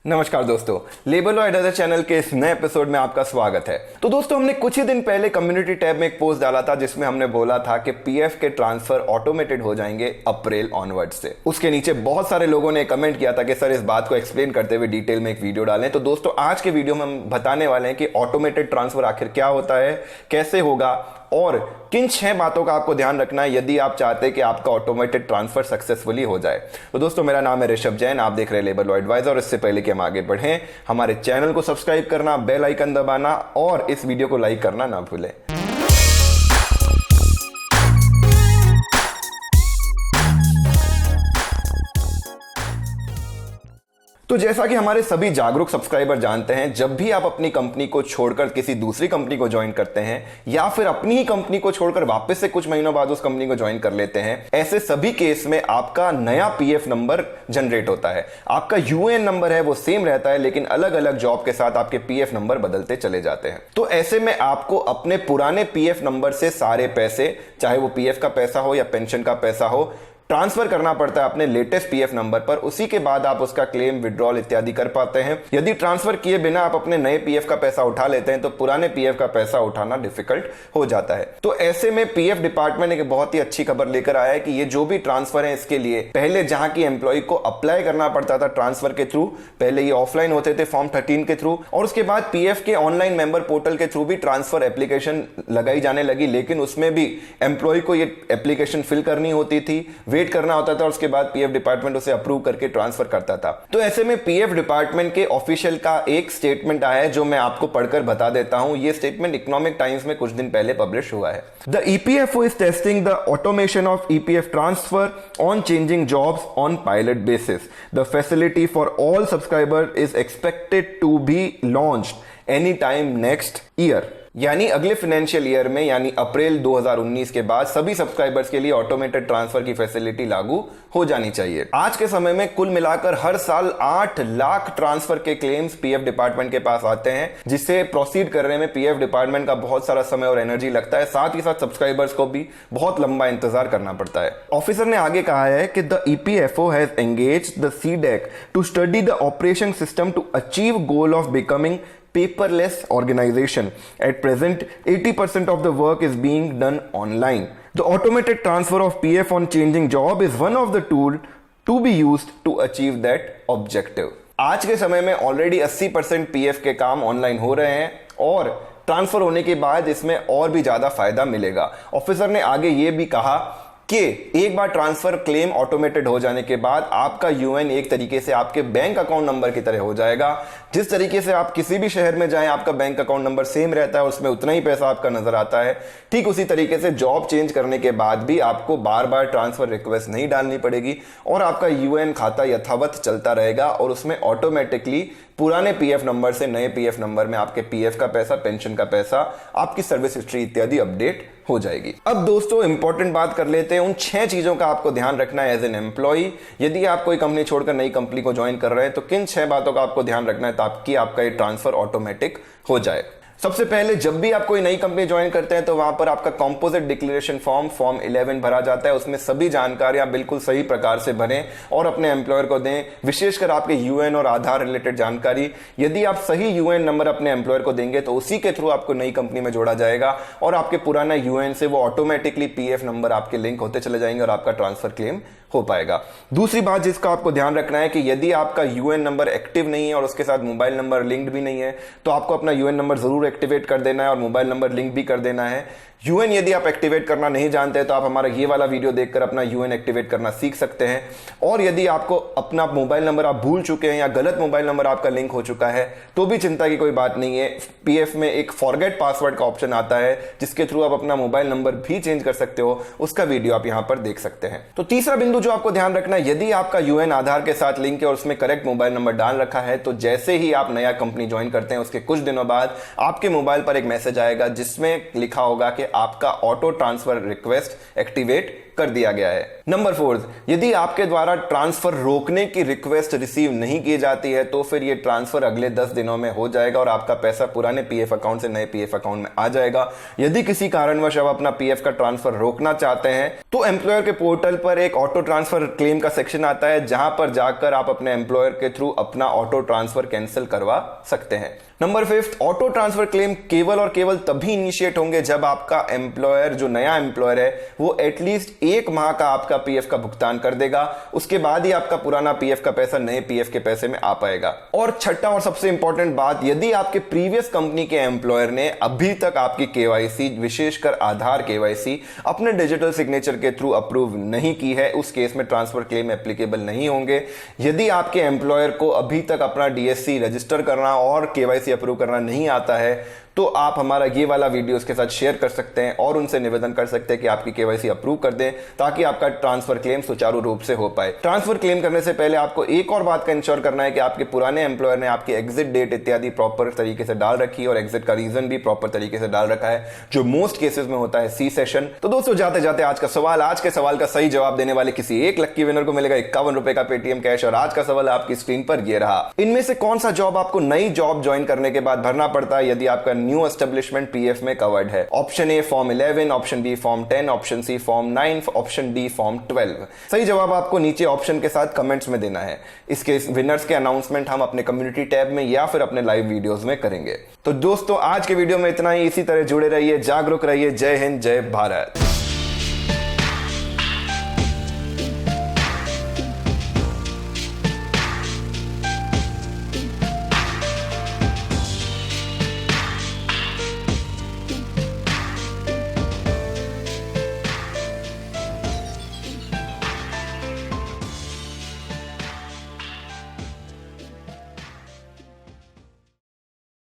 नमस्कार दोस्तों, labour law adviser channel के इस नए एपिसोड में आपका स्वागत है। तो दोस्तों, हमने कुछ ही दिन पहले कम्युनिटी टैब में एक पोस्ट डाला था जिसमें हमने बोला था कि पीएफ के ट्रांसफर ऑटोमेटेड हो जाएंगे अप्रैल ऑनवर्ड से। उसके नीचे बहुत सारे लोगों ने कमेंट किया था कि सर इस बात को एक्सप्लेन करते हुए डिटेल में एक वीडियो डालें। तो दोस्तों, आज के वीडियो में हम बताने वाले हैं कि ऑटोमेटेड ट्रांसफर आखिर क्या होता है, कैसे होगा और किन 6 बातों का आपको ध्यान रखना है यदि आप चाहते हैं कि आपका ऑटोमेटेड ट्रांसफर सक्सेसफुली हो जाए। तो दोस्तों, मेरा नाम है ऋषभ जैन, आप देख रहे हैं लेबर लॉ एडवाइजर। और इससे पहले कि हम आगे बढ़ें, हमारे चैनल को सब्सक्राइब करना, बेल आइकन दबाना और इस वीडियो को लाइक करना ना भूलें। तो जैसा कि हमारे सभी जागरूक सब्सक्राइबर जानते हैं, जब भी आप अपनी कंपनी को छोड़कर किसी दूसरी कंपनी को ज्वाइन करते हैं या फिर अपनी ही कंपनी को छोड़कर वापस से कुछ महीनों बाद उस कंपनी को ज्वाइन कर लेते हैं, ऐसे सभी केस में आपका नया पीएफ नंबर जनरेट होता है। आपका यूएएन नंबर है वो सेम रहता है, लेकिन अलग अलग जॉब के साथ आपके पीएफ नंबर बदलते चले जाते हैं। तो ऐसे में आपको अपने पुराने पीएफ नंबर से सारे पैसे, चाहे वो पीएफ का पैसा हो या पेंशन का पैसा हो, ट्रांसफर करना पड़ता है अपने लेटेस्ट पीएफ नंबर पर। उसी के बाद आप उसका क्लेम, विड्रॉल इत्यादि कर पाते हैं। यदि ट्रांसफर किए बिना आप अपने नए पीएफ का पैसा उठा लेते हैं तो पुराने पीएफ का पैसा उठाना डिफिकल्ट हो जाता है। तो ऐसे में पीएफ डिपार्टमेंट एक बहुत ही अच्छी खबर लेकर आया है कि ये जो भी ट्रांसफर है, इसके लिए पहले जहां की एम्प्लॉय को अप्लाई करना पड़ता था ट्रांसफर के थ्रू, पहले ये ऑफलाइन होते थे फॉर्म 13 के थ्रू, और उसके बाद पीएफ के ऑनलाइन मेंबर पोर्टल के थ्रू भी ट्रांसफर एप्लीकेशन लगाई जाने लगी। लेकिन उसमें भी एम्प्लॉय को ये एप्लीकेशन फिल करनी होती थी, वेट करना होता था, और उसके बाद पीएफ डिपार्टमेंट उसे अप्रूव करके ट्रांसफर करता था। तो ऐसे में पीएफ डिपार्टमेंट के ऑफिशियल का एक स्टेटमेंट आया है जो मैं आपको पढ़कर बता देता हूं। ये स्टेटमेंट इकोनॉमिक टाइम्स में कुछ दिन पहले पब्लिश हुआ है। The EPFO is testing the automation of EPF transfer on changing jobs on pilot basis. The facility for all subscriber is expected to be launched any time next year. यानी अगले financial year में, यानी अप्रैल 2019 के बाद सभी subscribers के लिए automated transfer की फैसिलिटी लागू हो जानी चाहिए। आज के समय में कुल मिलाकर हर साल 8 लाख ट्रांसफर के क्लेम्स पीएफ डिपार्टमेंट के पास आते हैं, जिससे प्रोसीड करने में पीएफ डिपार्टमेंट का बहुत सारा समय और एनर्जी लगता है। साथ ही साथ सब्सक्राइबर्स को भी बहुत लंबा इंतजार करना पड़ता है। ऑफिसर ने आगे कहा है कि the EPFO has engaged the CDAC to study the operation system to achieve goal of becoming paperless organization. At present, 80% of the work is being done online. The automated transfer of PF on changing job is one of the tools to be used to achieve that objective. आज के समय में already 80% PF के काम online हो रहे हैं और ट्रांसफर होने के बाद इसमें और भी ज्यादा फायदा मिलेगा। ऑफिसर ने आगे ये भी कहा कि एक बार ट्रांसफर क्लेम ऑटोमेटेड हो जाने के बाद आपका यूएन एक तरीके से आपके बैंक अकाउंट नंबर की तरह हो जाएगा। जिस तरीके से आप किसी भी शहर में जाएं, आपका बैंक अकाउंट नंबर सेम रहता है, उसमें उतना ही पैसा आपका नजर आता है। ठीक उसी तरीके से जॉब चेंज करने के बाद भी आपको बार बार ट्रांसफर रिक्वेस्ट नहीं डालनी पड़ेगी और आपका यूएन खाता यथावत चलता रहेगा और उसमें ऑटोमेटिकली पुराने पीएफ नंबर से नए पीएफ नंबर में आपके पीएफ का पैसा, पेंशन का पैसा, आपकी सर्विस हिस्ट्री इत्यादि अपडेट हो जाएगी। अब दोस्तों, इंपॉर्टेंट बात कर लेते हैं उन 6 चीजों का आपको ध्यान रखना है एज एन एम्प्लॉय। यदि आप कोई कंपनी छोड़कर नई कंपनी को ज्वाइन कर रहे हैं तो किन 6 बातों का आपको ध्यान रखना है ताकि आपका ये ट्रांसफर ऑटोमेटिक हो जाए। सबसे पहले, जब भी आप कोई नई कंपनी ज्वाइन करते हैं तो वहां पर आपका कंपोजिट डिक्लेरेशन फॉर्म 11 भरा जाता है। उसमें सभी जानकारियां बिल्कुल सही प्रकार से भरें और अपने एम्प्लॉयर को दें, विशेषकर आपके यूएन और आधार रिलेटेड जानकारी। यदि आप सही यूएन नंबर अपने एम्प्लॉयर को देंगे तो उसी के थ्रू आपको नई कंपनी में जोड़ा जाएगा और आपके पुराना यूएन से वो ऑटोमेटिकली पीएफ नंबर आपके लिंक होते चले जाएंगे और आपका ट्रांसफर क्लेम हो पाएगा। दूसरी बात जिसका आपको ध्यान रखना है कि यदि आपका यूएन नंबर एक्टिव नहीं है और उसके साथ मोबाइल नंबर लिंक्ड भी नहीं है तो आपको अपना यूएन नंबर जरूर एक्टिवेट कर देना है और मोबाइल नंबर लिंक भी कर देना है। यूएन यदि आप एक्टिवेट करना नहीं जानते हैं तो आप हमारा ये वाला वीडियो देखकर अपना यूएन एक्टिवेट करना सीख सकते हैं। और यदि आपको अपना मोबाइल नंबर आप भूल चुके हैं या गलत मोबाइल नंबर आपका लिंक हो चुका है तो भी चिंता की कोई बात नहीं है। पीएफ में एक फॉरगेट पासवर्ड का ऑप्शन आता है जिसके थ्रू आप अपना मोबाइल नंबर भी चेंज कर सकते हो, उसका वीडियो आप यहां पर देख सकते हैं। तो तीसरा बिंदु जो आपको ध्यान रखना है, यदि आपका यूएन आधार के साथ लिंक है और उसमें करेक्ट मोबाइल नंबर डाल रखा है तो जैसे ही आप नया कंपनी ज्वाइन करते हैं उसके कुछ दिनों बाद आपके मोबाइल पर एक मैसेज आएगा जिसमें लिखा होगा कि आपका ऑटो ट्रांसफर रिक्वेस्ट एक्टिवेट कर दिया गया है। नंबर 4, यदि आपके द्वारा ट्रांसफर रोकने की रिक्वेस्ट रिसीव नहीं की जाती है तो फिर ये ट्रांसफर अगले 10 दिनों में हो जाएगा और आपका पैसा पुराने पीएफ अकाउंट से नए पीएफ अकाउंट में आ जाएगा। यदि किसी कारणवश आप अपना पीएफ का ट्रांसफर रोकना चाहते हैं तो एम्प्लॉयर के पोर्टल पर एक ऑटो ट्रांसफर क्लेम का सेक्शन आता है, जहां पर जाकर आप अपने एम्प्लॉयर के थ्रू अपना ऑटो ट्रांसफर कैंसिल करवा सकते हैं। नंबर 5, ऑटो ट्रांसफर क्लेम केवल और केवल तभी इनिशिएट होंगे जब आपका एम्प्लॉयर, जो नया एम्प्लॉयर है, वो एटलीस्ट 1 माह का आपका पीएफ का भुगतान कर देगा। उसके बाद ही आपका पुराना पीएफ का पैसा नए पीएफ के पैसे में आ पाएगा। और छठा और सबसे इंपॉर्टेंट बात, यदि आपके प्रीवियस कंपनी के एम्प्लॉयर ने अभी तक आपकी केवाईसी, विशेषकर आधार केवाईसी, अपने डिजिटल सिग्नेचर के थ्रू अप्रूव नहीं की है, उस केस में ट्रांसफर क्लेम एप्लीकेबल नहीं होंगे। यदि आपके एम्प्लॉयर को अभी तक अपना डीएससी रजिस्टर करना और केवाईसी अप्रूव करना नहीं आता है तो आप हमारा ये वाला वीडियो उसके साथ शेयर कर सकते हैं और उनसे निवेदन कर सकते हैं कि आपकी केवाईसी अप्रूव कर दें, ताकि आपका ट्रांसफर क्लेम सुचारू रूप से हो पाए। ट्रांसफर क्लेम करने से पहले आपको एक और बात का इंश्योर करना है कि आपके पुराने एम्प्लॉयर ने आपकी एग्जिट डेट इत्यादि प्रॉपर तरीके से डाल रखी है और एग्जिट का रीजन भी प्रॉपर तरीके से डाल रखा है, जो मोस्ट केसेस में होता है सी सेशन। तो दोस्तों, जाते जाते आज के सवाल का सही जवाब देने वाले किसी एक लक्की विनर को मिलेगा 51 रुपए का पेटीएम कैश। और आज का सवाल आपकी स्क्रीन पर ये रहा, इनमें से कौन सा जॉब आपको नई जॉब ज्वाइन करने के बाद भरना पड़ता है यदि आपका न्यू एस्टेब्लिशमेंट पीएफ में कवर्ड है? Option A form 11, option B form 10, option C form 9, option D form 12। सही जवाब आपको नीचे ऑप्शन के साथ कमेंट्स में देना है। इसके विनर्स के अनाउंसमेंट हम अपने कम्युनिटी टैब में या फिर अपने लाइव वीडियोस में करेंगे। तो दोस्तों, आज के वीडियो में इतना ही। इसी तरह जुड़े रहिए, जागरूक रहिए। जय हिंद, जय भारत।